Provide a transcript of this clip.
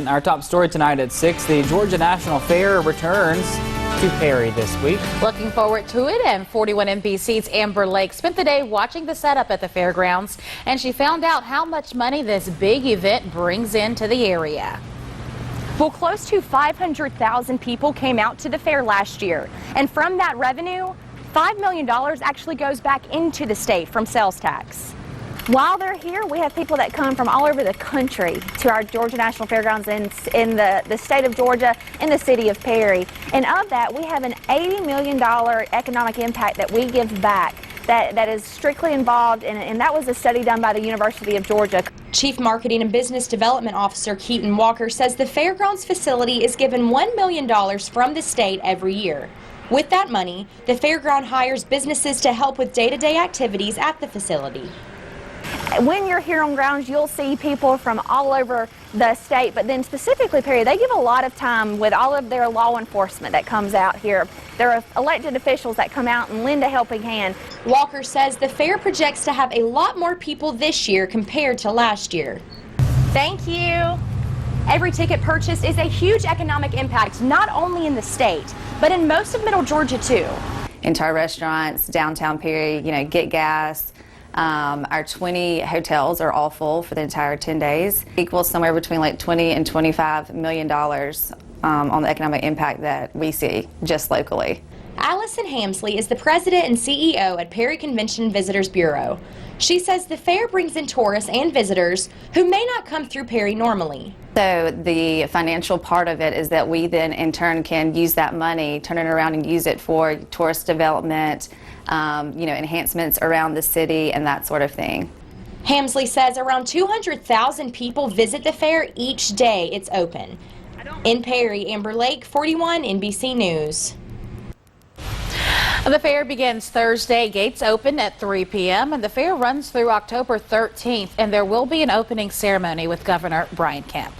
Our top story tonight at 6, the Georgia National Fair returns to Perry this week. Looking forward to it, and 41 NBC's Amber Lake spent the day watching the setup at the fairgrounds, and she found out how much money this big event brings into the area. Well, close to 500,000 people came out to the fair last year, and from that revenue, $5 million actually goes back into the state from sales tax. While they're here, we have people that come from all over the country to our Georgia National Fairgrounds in the state of Georgia, in the city of Perry. And of that, we have an $80 million economic impact that we give back that is strictly involved, and that was a study done by the University of Georgia. Chief Marketing and Business Development Officer Keaton Walker says the fairgrounds facility is given $1 million from the state every year. With that money, the fairground hires businesses to help with day-to-day activities at the facility. When you're here on grounds, you'll see people from all over the state, but then specifically Perry, they give a lot of time with all of their law enforcement that comes out here. There are elected officials that come out and lend a helping hand. Walker says the fair projects to have a lot more people this year compared to last year. Thank you. Every ticket purchased is a huge economic impact, not only in the state, but in most of Middle Georgia too. Into our restaurants, downtown Perry, get gas. Our 20 hotels are all full for the entire 10 days. Equals somewhere between like $20 and $25 million on the economic impact that we see just locally. Allison Hamsley is the president and CEO at Perry Convention Visitors Bureau. She says the fair brings in tourists and visitors who may not come through Perry normally. So the financial part of it is that we then in turn can use that money, turn it around and use it for tourist development, enhancements around the city and that sort of thing. Hamsley says around 200,000 people visit the fair each day it's open. In Perry, Amber Lake, 41 NBC News. The fair begins Thursday. Gates open at 3 p.m. and the fair runs through October 13th, and there will be an opening ceremony with Governor Brian Kemp.